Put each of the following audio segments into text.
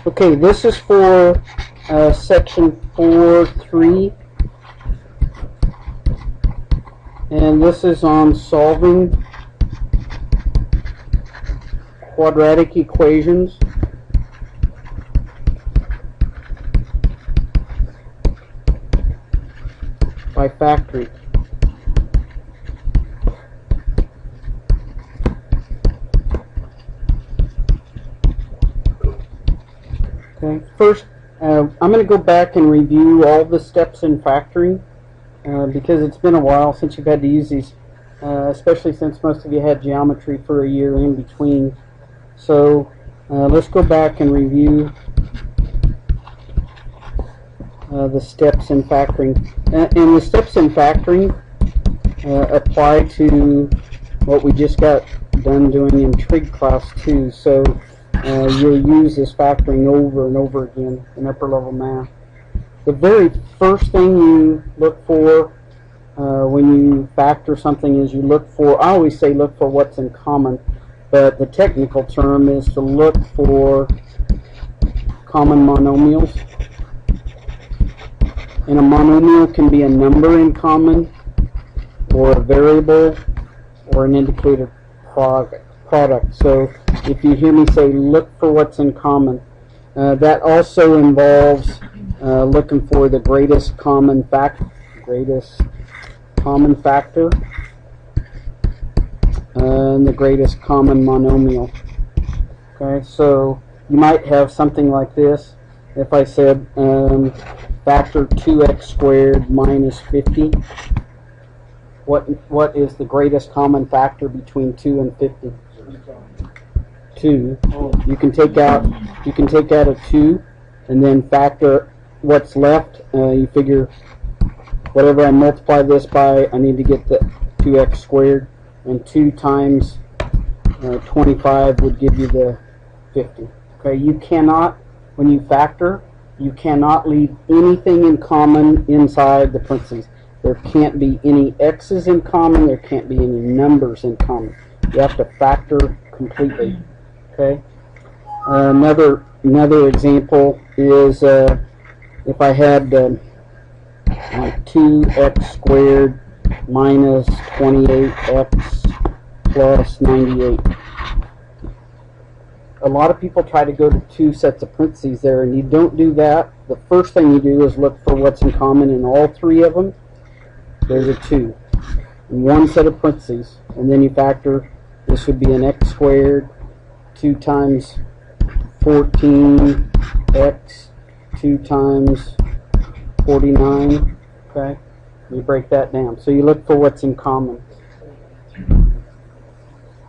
Okay, this is for section 4.3, and this is on solving quadratic equations. By factoring. Okay, first I'm going to go back and review all the steps in factoring because it's been a while since you've had to use these, especially since most of you had geometry for a year in between. So let's go back and review the steps in factoring. And the steps in factoring apply to what we just got done doing in trig class 2. So you'll use this factoring over and over again in upper level math. The very first thing you look for when you factor something is you look for, I always say look for what's in common, but the technical term is to look for common monomials. And a monomial can be a number in common, or a variable, or an indicator product. So if you hear me say look for what's in common, that also involves looking for the greatest common factor, and the greatest common monomial. Okay, so you might have something like this. If I said factor 2x squared minus 50, what is the greatest common factor between 2 and 50? 2. You can take out a 2 and then factor what's left. You figure whatever I multiply this by, I need to get the 2x squared, and 2 times 25 would give you the 50. Okay, you cannot, when you factor, you cannot leave anything in common inside the parentheses. There can't be any x's in common. There can't be any numbers in common. You have to factor completely. Okay. Another example is if I had 2x squared minus 28x plus 98. A lot of people try to go to 2 sets of parentheses there, and you don't do that. The first thing you do is look for what's in common in all 3 of them. There's a 2 in 1 set of parentheses, and then you factor. This would be an x squared, 2 times 14x, 2 times 49. Okay, you break that down. So you look for what's in common.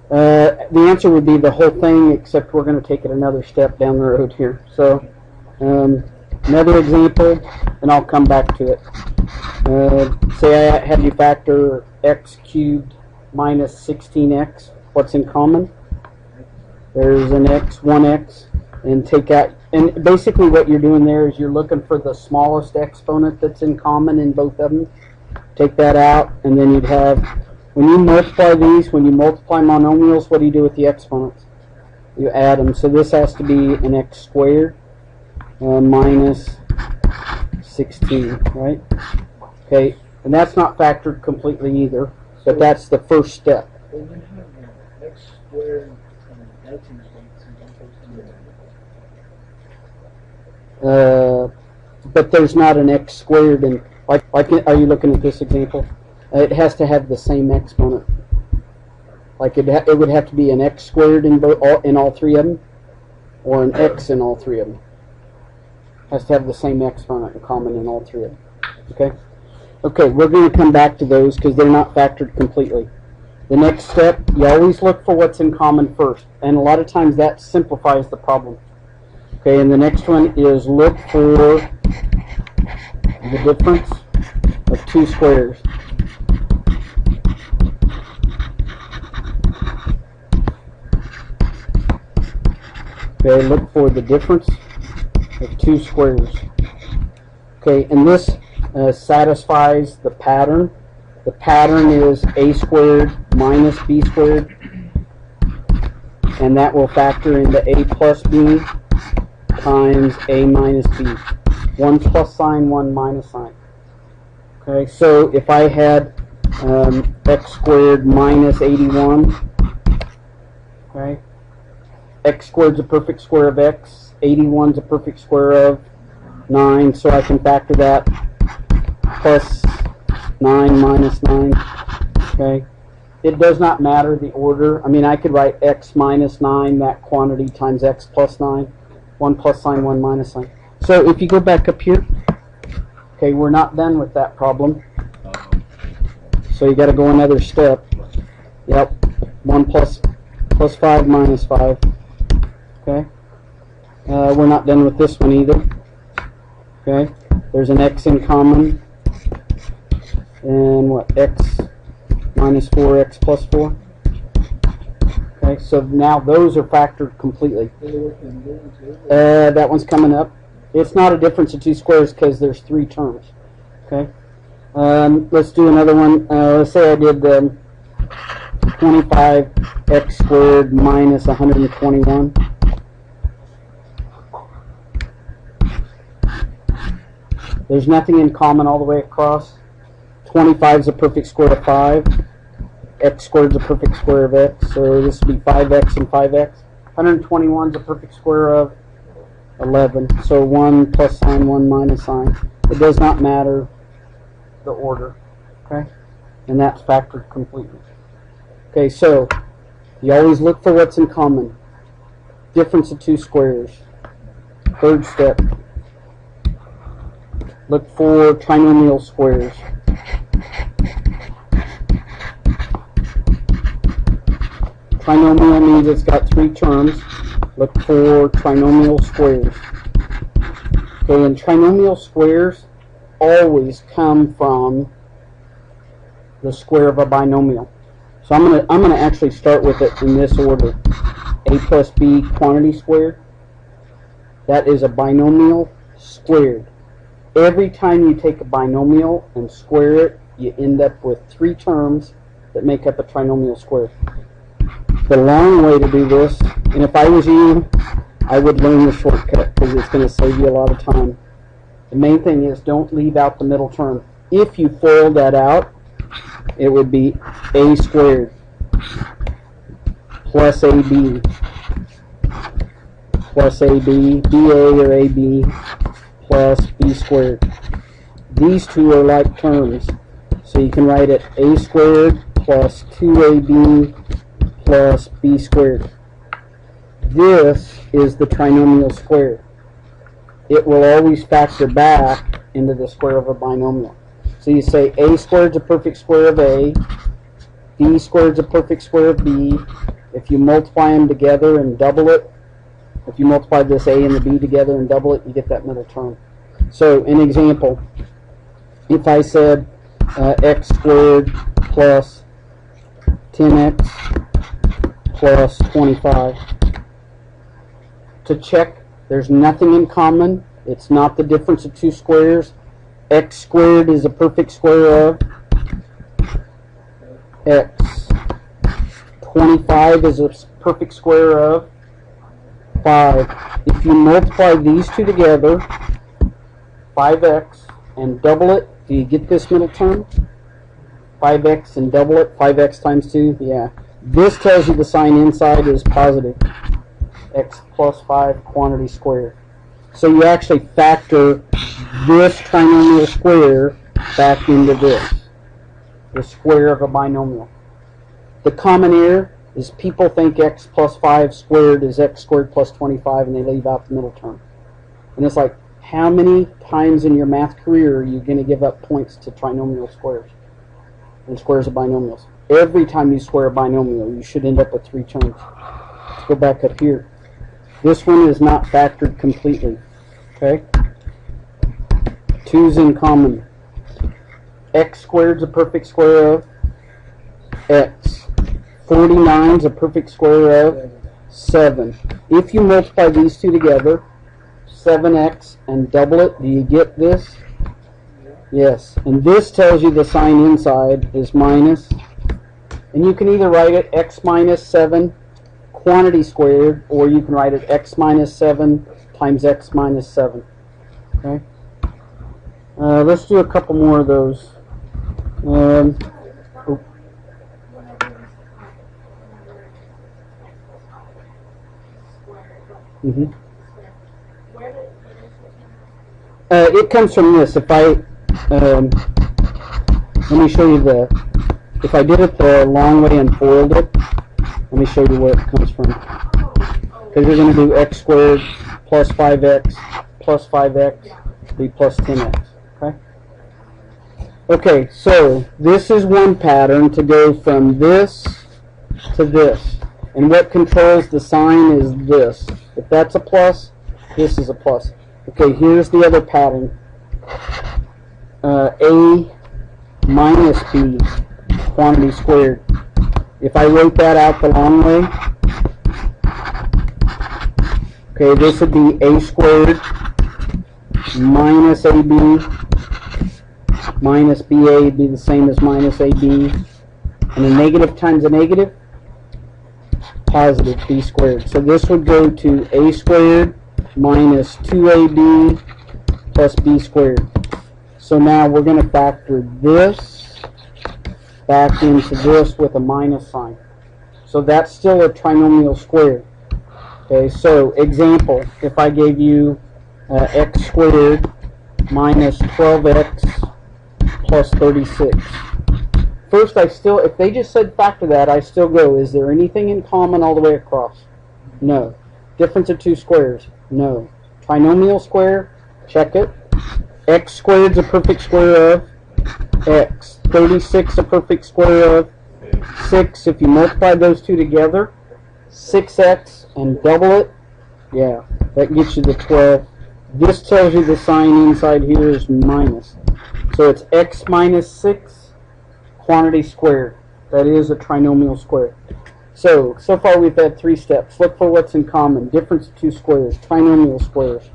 The answer would be the whole thing, except we're going to take it another step down the road here. So another example, and I'll come back to it. Say I had you factor x cubed minus 16x. What's in common? There's an x, 1x, and take out, and basically what you're doing there is you're looking for the smallest exponent that's in common in both of them. Take that out, and then you'd have, when you multiply these, when you multiply monomials, what do you do with the exponents? You add them. So this has to be an x squared minus 16, right? Okay, and that's not factored completely either, but that's the first step. X squared but there's not an x squared, and like are you looking at this example? It has to have the same exponent. Like it would have to be an x squared in all 3 of them, or an x in all 3 of them. Has to have the same exponent in common in all 3 of them. Okay. Okay, we're going to come back to those because they're not factored completely. The next step, you always look for what's in common first, and a lot of times that simplifies the problem. Okay, and the next one is look for the difference of 2 squares. Okay, look for the difference of 2 squares. Okay, and this satisfies the pattern. The pattern is a squared minus b squared, and that will factor into a plus b times a minus b. 1 plus sign, 1 minus sign. Okay, so if I had x squared minus 81, okay, x squared is a perfect square of x, 81 is a perfect square of 9, so I can factor that, plus 9 minus 9, okay. It does not matter the order. I mean, I could write x minus 9, that quantity, times x plus 9, 1 plus sign, 1 minus sign. So if you go back up here, okay, we're not done with that problem. So you got to go another step. Yep, 1 plus 5 minus 5. Okay. We're not done with this one either. Okay. There's an x in common. And what? X minus 4, x plus 4. Okay, so now those are factored completely. That one's coming up. It's not a difference of 2 squares because there's 3 terms. Okay. Let's do another one. Let's say I did 25x squared minus 121. There's nothing in common all the way across. 25 is a perfect square of 5. X squared is a perfect square of x. So this would be 5x and 5x. 121 is a perfect square of 11. So 1 plus sign, 1 minus sign. It does not matter the order. Okay? And that's factored completely. Okay, so you always look for what's in common. Difference of 2 squares. Third step. Look for trinomial squares. Trinomial means it's got 3 terms. Look for trinomial squares. Okay, and trinomial squares always come from the square of a binomial. So I'm gonna actually start with it in this order. A plus b quantity squared. That is a binomial squared. Every time you take a binomial and square it, you end up with 3 terms that make up a trinomial square. The long way to do this, and if I was you, I would learn the shortcut because it's going to save you a lot of time. The main thing is don't leave out the middle term. If you FOIL that out, it would be a squared plus ab plus ab, ba or ab plus b squared. These two are like terms, so you can write it a squared plus 2ab plus b squared. This is the trinomial square. It will always factor back into the square of a binomial. So you say a squared is a perfect square of a, b squared is a perfect square of b. If you multiply them together and double it, if you multiply this a and the b together and double it, you get that middle term. So an example, if I said x squared plus 10x plus 25. To check, there's nothing in common. It's not the difference of 2 squares. X squared is a perfect square of x. 25 is a perfect square of 5. If you multiply these two together, 5x, and double it, do you get this middle term? 5x and double it, 5x times 2, yeah. This tells you the sign inside is positive. X plus 5 quantity squared. So you actually factor this trinomial square back into this, the square of a binomial. The common error is people think x plus 5 squared is x squared plus 25 and they leave out the middle term. And it's like, how many times in your math career are you going to give up points to trinomial squares and squares of binomials? Every time you square a binomial, you should end up with 3 terms. Let's go back up here. This one is not factored completely. Okay? 2's in common. X squared is a perfect square of x. 49 is a perfect square of 7. If you multiply these two together, 7x, and double it, do you get this? Yes. And this tells you the sign inside is minus. And you can either write it x minus 7 quantity squared, or you can write it x minus 7 times x minus 7. Okay. Let's do a couple more of those. Oh. Mm-hmm. It comes from this. If I let me show you if I did it the long way and foiled it, let me show you where it comes from. Because you're going to do x squared plus 5x plus 5x be plus 10x. Okay? Okay, so this is one pattern to go from this to this. And what controls the sign is this. If that's a plus, this is a plus. Okay, here's the other pattern. A minus B quantity squared. If I wrote that out the long way, okay, this would be A squared minus AB minus BA would be the same as minus AB. And a negative times a negative, positive B squared. So this would go to A squared minus 2AB plus B squared. So now we're going to factor this back into this with a minus sign. So that's still a trinomial square. Okay, so example, if I gave you x squared minus 12x plus 36. First, if they just said factor that, I still go, is there anything in common all the way across? No. Difference of two squares? No. Trinomial square? Check it. X squared is a perfect square of x. 36 a perfect square of 6. If you multiply those two together, 6x and double it, yeah, that gets you the 12. This tells you the sign inside here is minus. So it's x minus 6 quantity squared. That is a trinomial square. So far we've had 3 steps. Look for what's in common. Difference of two squares. Trinomial squares.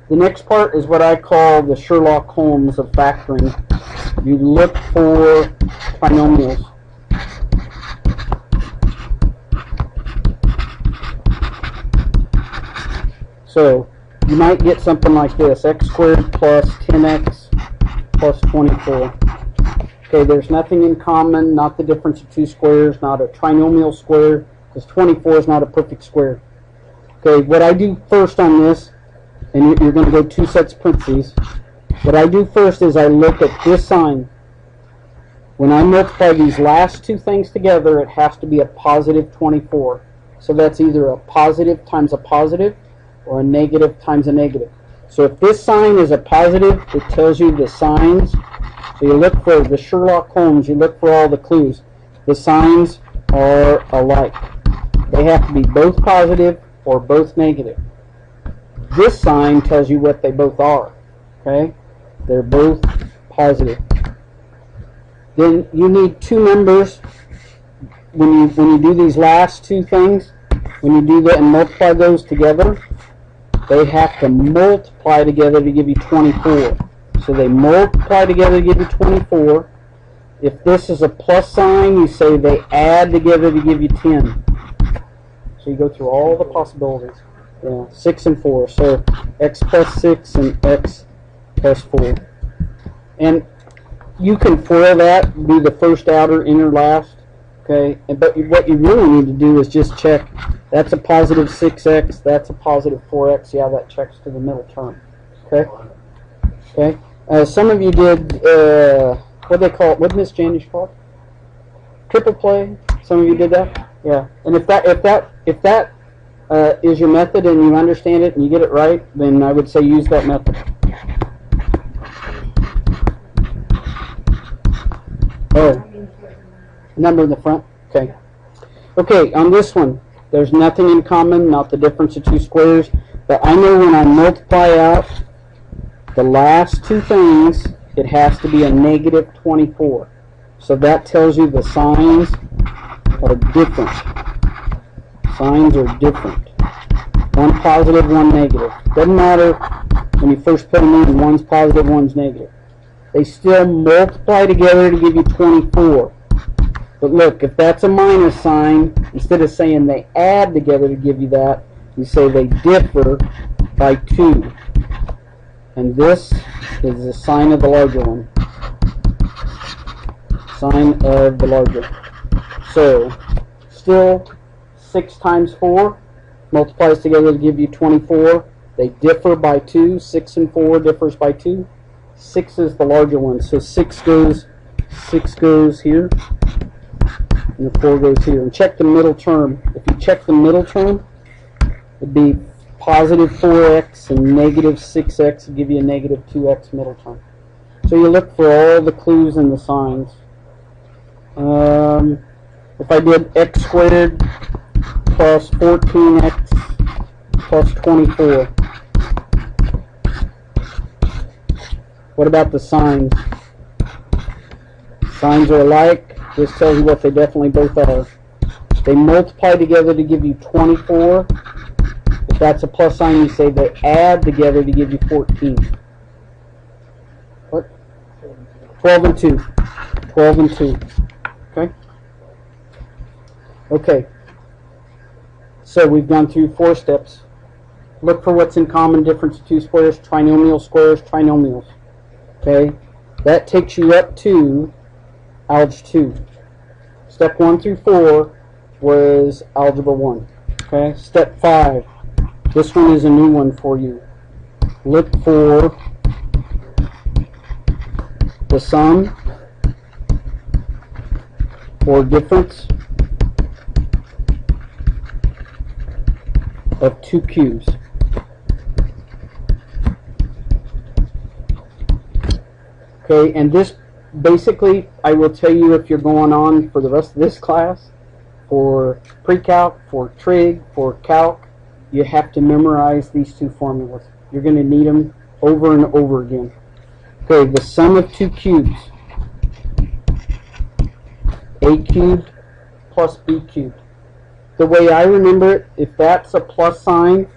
The next part is what I call the Sherlock Holmes of factoring. You look for trinomials. So you might get something like this. X squared plus 10x plus 24. Okay, there's nothing in common, not the difference of two squares, not a trinomial square, because 24 is not a perfect square. Okay, what I do first on this, and you're going to go 2 sets of parentheses, what I do first is I look at this sign. When I multiply these last two things together, it has to be a positive 24. So that's either a positive times a positive, or a negative times a negative. So if this sign is a positive, it tells you the signs. So you look for the Sherlock Holmes, you look for all the clues. The signs are alike. They have to be both positive or both negative. This sign tells you what they both are. Okay? They're both positive. Then you need two numbers when you do these last two things. When you do that and multiply those together, they have to multiply together to give you 24. So they multiply together to give you 24. If this is a plus sign, you say they add together to give you 10. So you go through all the possibilities. Yeah, 6 and 4. So x plus 6 and x plus 4. And you can FOIL that, do the first outer, inner, last. Okay, but what you really need to do is just check. That's a positive 6x. That's a positive 4x. Yeah, that checks to the middle term. Okay. Okay. Some of you did what they call it. What Miss Janish called? Triple play. Some of you did that. Yeah. And if that is your method and you understand it and you get it right, then I would say use that method. Oh. Number in the front. Okay. Okay, on this one, there's nothing in common, not the difference of two squares, but I know when I multiply out the last two things, it has to be a negative 24. So that tells you the signs are different. Signs are different. One positive, one negative. Doesn't matter when you first put them in, one's positive, one's negative. They still multiply together to give you 24. But look, if that's a minus sign, instead of saying they add together to give you that, you say they differ by 2. And this is the sign of the larger one. Sign of the larger. So, still 6 times 4 multiplies together to give you 24. They differ by 2. 6 and 4 differs by 2. 6 is the larger one. So 6 goes here, and the 4 goes here. And check the middle term. If you check the middle term, it'd be positive 4x and negative 6x would give you a negative 2x middle term. So you look for all the clues in the signs. If I did x squared plus 14x plus 24, what about the signs? Signs are alike. This tells you what they definitely both are. They multiply together to give you 24. If that's a plus sign, you say they add together to give you 14. What? 12 and 2. 12 and 2. Okay? Okay. So we've gone through 4 steps. Look for what's in common, difference of 2 squares, trinomial squares, trinomials. Okay? That takes you up to Algebra 2. Step 1 through 4 was Algebra 1. Okay? Step 5. This one is a new one for you. Look for the sum or difference of 2 cubes. Okay, and this basically, I will tell you if you're going on for the rest of this class, for pre-calc, for trig, for calc, you have to memorize these 2 formulas. You're going to need them over and over again. Okay, the sum of 2 cubes. A cubed plus B cubed. The way I remember it, if that's a plus sign,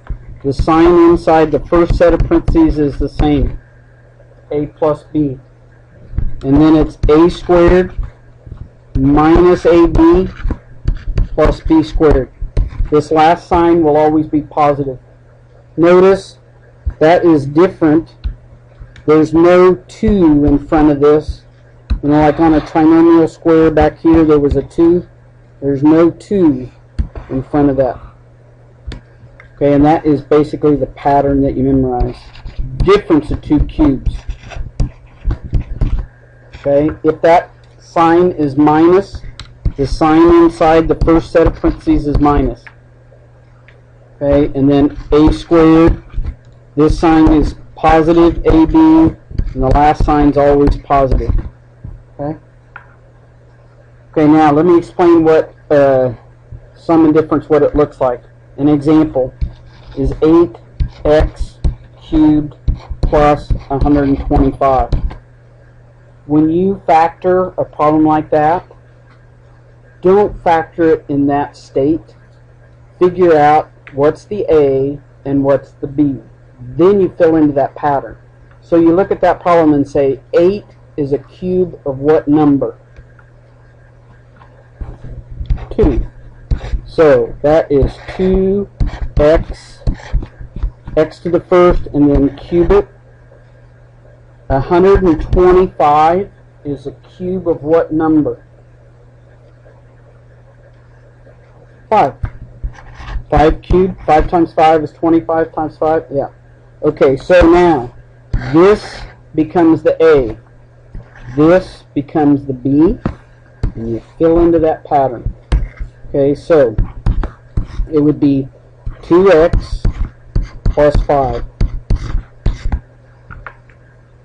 the sign inside the first set of parentheses is the same. A plus B. And then it's A squared minus AB plus B squared. This last sign will always be positive. Notice that is different. There's no 2 in front of this. You know, like on a trinomial square back here, there was a 2. There's no 2 in front of that. Okay, and that is basically the pattern that you memorize. Difference of 2 cubes. Okay, if that sign is minus, the sign inside the first set of parentheses is minus. Okay, and then A squared, this sign is positive AB, and the last sign is always positive. Okay. Okay, now let me explain what sum and difference, what it looks like. An example is 8x cubed plus 125. When you factor a problem like that, don't factor it in that state. Figure out what's the A and what's the B. Then you fill into that pattern. So you look at that problem and say 8 is a cube of what number? 2. So that is 2x, x to the first, and then cube it. 125 is a cube of what number? 5. 5 cubed, 5 times 5 is 25 times 5, yeah. Okay, so now, this becomes the A. This becomes the B, and you fill into that pattern. Okay, so, it would be 2x plus 5.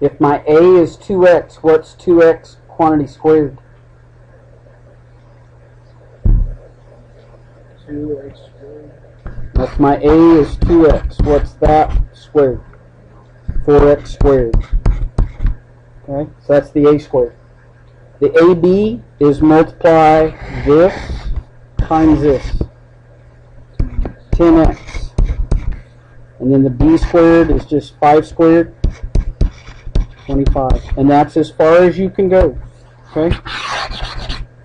If my A is 2x, what's 2x quantity squared? 2x squared. If my A is 2x, what's that squared? 4x squared. Okay, so that's the A squared. The AB is multiply this times this. 10x. And then the B squared is just 5 squared. 25. And that's as far as you can go. Okay?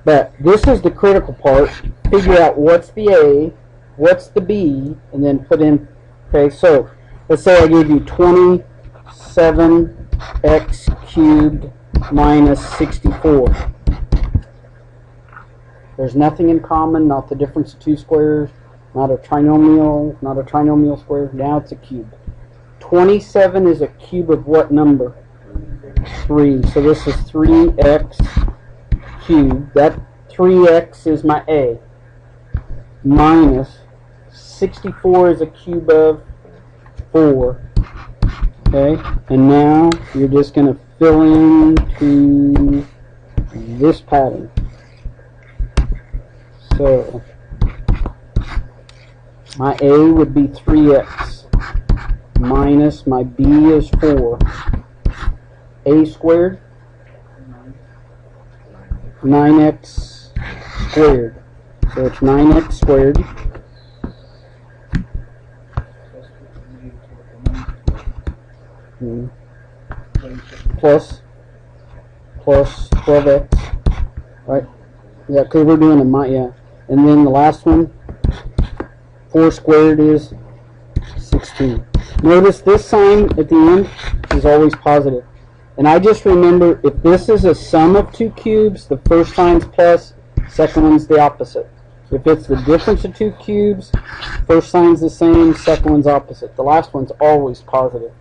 But this is the critical part. Figure out what's the A, what's the B, and then put in. Okay, so let's say I gave you 27x cubed minus 64. There's nothing in common, not the difference of two squares, not a trinomial, not a trinomial square. Now it's a cube. 27 is a cube of what number? 3. So this is 3x cubed. That 3x is my a. Minus 64 is a cube of 4. Okay, and now you're just going to fill into this pattern. So my a would be 3x minus my b is 4. A squared, 9x squared. So it's 9x squared plus 12x, right? Yeah, because we're doing a yeah. And then the last one, 4 squared is 16. Notice this sign at the end is always positive. And I just remember, if this is a sum of two cubes, the first sign's plus, second one's the opposite. If it's the difference of two cubes, first sign's the same, second one's opposite. The last one's always positive.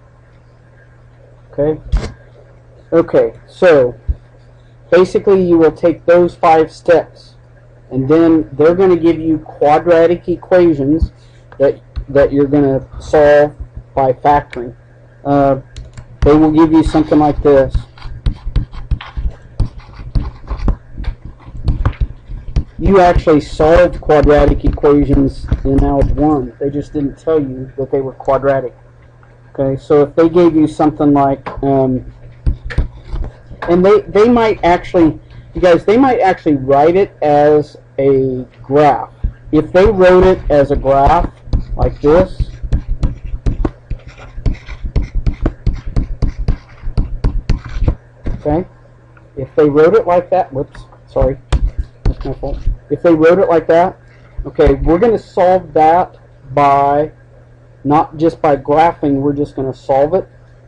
Okay? Okay, so basically you will take those 5 steps, and then they're going to give you quadratic equations that you're going to solve by factoring. They will give you something like this. You actually solved quadratic equations in Algebra 1. They just didn't tell you that they were quadratic. Okay, so if they gave you something like, and they might actually, you guys, they might actually write it as a graph. If they wrote it as a graph like this, okay, if they wrote it like that, whoops, sorry, that's my fault. If they wrote it like that, okay, we're going to solve that by, not just by graphing, we're just going to solve it.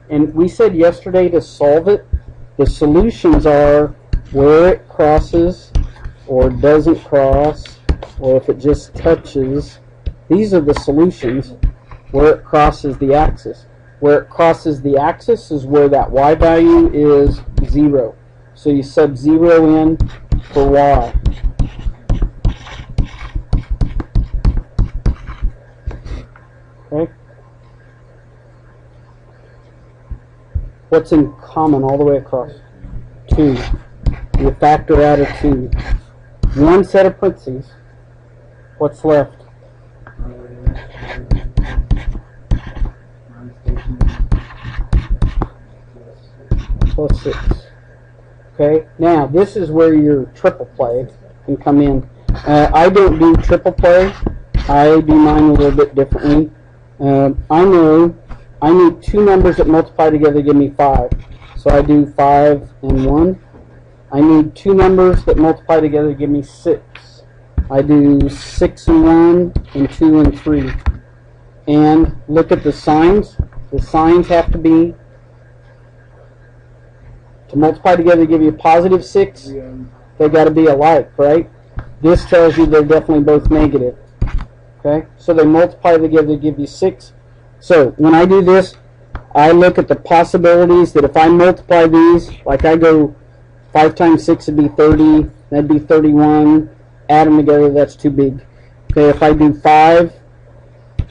And we said yesterday to solve it, the solutions are where it crosses or doesn't cross, or if it just touches. These are the solutions where it crosses the axis. Where it crosses the axis is where that y value is 0. So you sub 0 in for y. Okay. What's in common all the way across? 2. You factor out a 2. One set of parentheses. What's left? Plus 6. Okay, now this is where your triple play can come in. I don't do triple play. I do mine a little bit differently. I know I need 2 numbers that multiply together to give me 5. So I do 5 and 1. I need 2 numbers that multiply together to give me 6. I do 6 and 1 and 2 and 3. And look at the signs. The signs have to be, to multiply together to give you positive 6, they got to be alike, right? This tells you they're definitely both negative. Okay, so they multiply together to give you 6. So when I do this, I look at the possibilities that if I multiply these, like I go 5 times 6 would be 30, that'd be 31, add them together, that's too big. Okay, if I do 5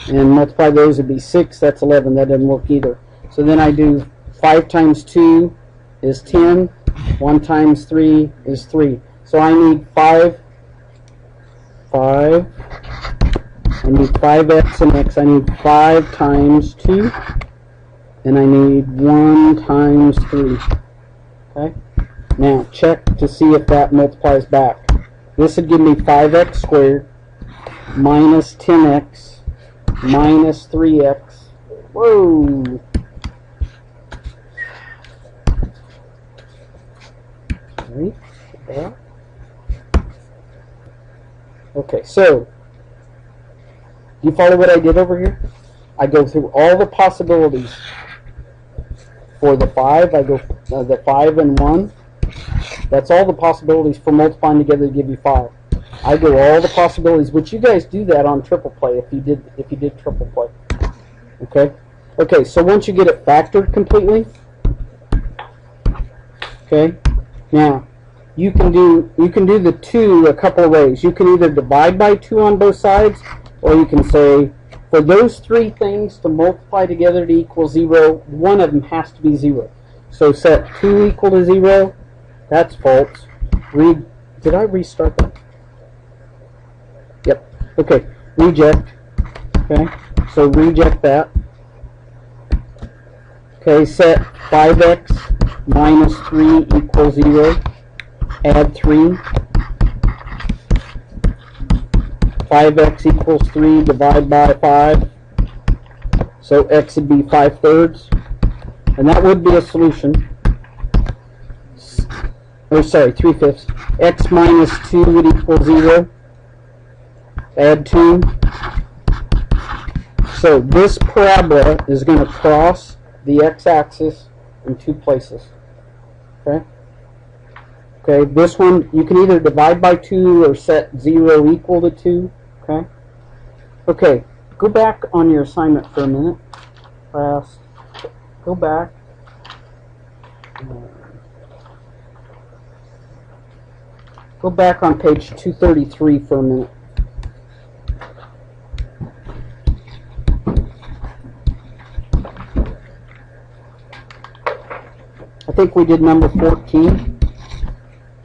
and multiply those, it'd be 6, that's 11, that doesn't work either. So then I do 5 times 2 is 10, 1 times 3 is 3. So I need 5, I need 5x and x. I need 5 times 2, and I need 1 times 3. Okay? Now, check to see if that multiplies back. This would give me 5x squared minus 10x minus 3x. Whoa! Okay, so you follow what I did over here? I go through all the possibilities. For the 5, I go the 5 and 1. That's all the possibilities for multiplying together to give you 5. I go all the possibilities, which you guys do that on triple play if you did triple play. Okay? Okay, so once you get it factored completely, okay, now you can do the 2 a couple of ways. You can either divide by 2 on both sides, or you can say for those 3 things to multiply together to equal 0, one of them has to be 0. So set 2 equal to 0. That's false. Did I restart that? Yep. Okay. Reject. Okay. So reject that. Okay. Set 5x minus 3 equals 0. Add 3. 5x equals 3, divide by 5. So x would be 5/3. And that would be a solution. Oh, sorry, 3/5. X minus 2 would equal 0. Add 2. So this parabola is going to cross the x-axis in 2 places. Okay? Okay, this one, you can either divide by 2 or set 0 equal to 2. Okay? Okay, go back on your assignment for a minute. Class, go back. Go back on page 233 for a minute. I think we did number 14.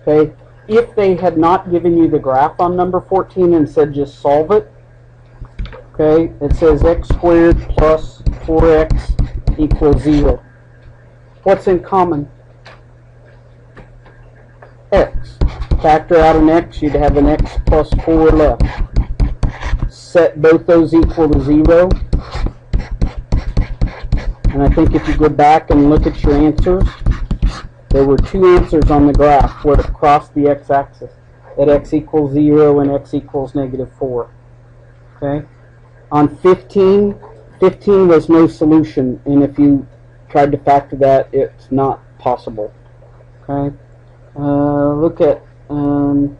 Okay, if they had not given you the graph on number 14 and said just solve it, okay, it says x squared plus 4x equals 0. What's in common? X. Factor out an x, you'd have an x plus 4 left. Set both those equal to 0. And I think if you go back and look at your answers, there were 2 answers on the graph where it crossed the x-axis at x equals 0 and x equals -4. Okay? On 15 was no solution, and if you tried to factor that, it's not possible. Okay? Look at, I want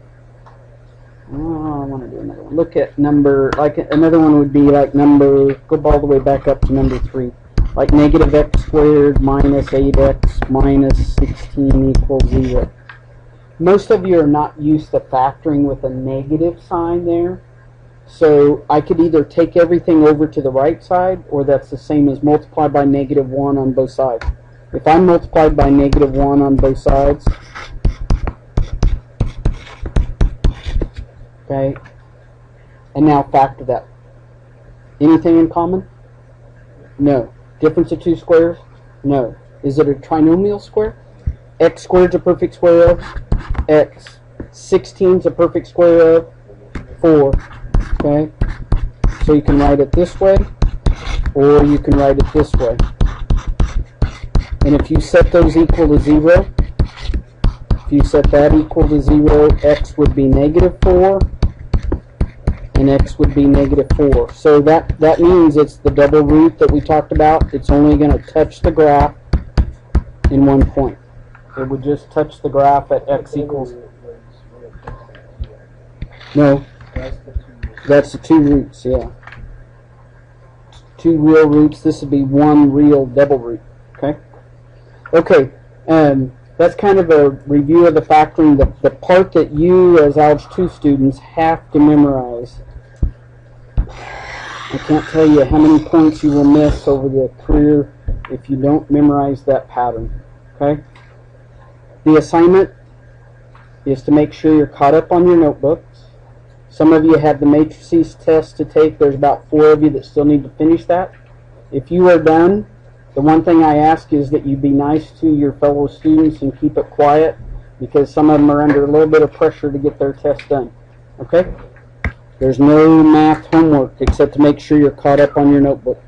to do another one. Look at number, like another one would be like number, go all the way back up to number 3. Like negative x squared minus 8x minus 16 equals 0. Most of you are not used to factoring with a negative sign there. So I could either take everything over to the right side, or that's the same as multiply by -1 on both sides. If I multiplied by -1 on both sides, okay, and now factor that. Anything in common? No. Difference of 2 squares? No. Is it a trinomial square? X squared is a perfect square of x. 16 is a perfect square of 4. Okay? So you can write it this way, or you can write it this way. And if you set those equal to 0, if you set that equal to 0, x would be -4, and x would be -4. So that means it's the double root that we talked about. It's only going to touch the graph in one point. It would just touch the graph at x equals... No, that's the 2 roots, yeah. 2 real roots. This would be 1 real double root. Okay? Okay, that's kind of a review of the factoring, the part that you as Algebra 2 students have to memorize. I can't tell you how many points you will miss over the career if you don't memorize that pattern. Okay? The assignment is to make sure you're caught up on your notebooks. Some of you have the matrices test to take. There's about 4 of you that still need to finish that. If you are done, the one thing I ask is that you be nice to your fellow students and keep it quiet, because some of them are under a little bit of pressure to get their test done. Okay? There's no math homework except to make sure you're caught up on your notebook.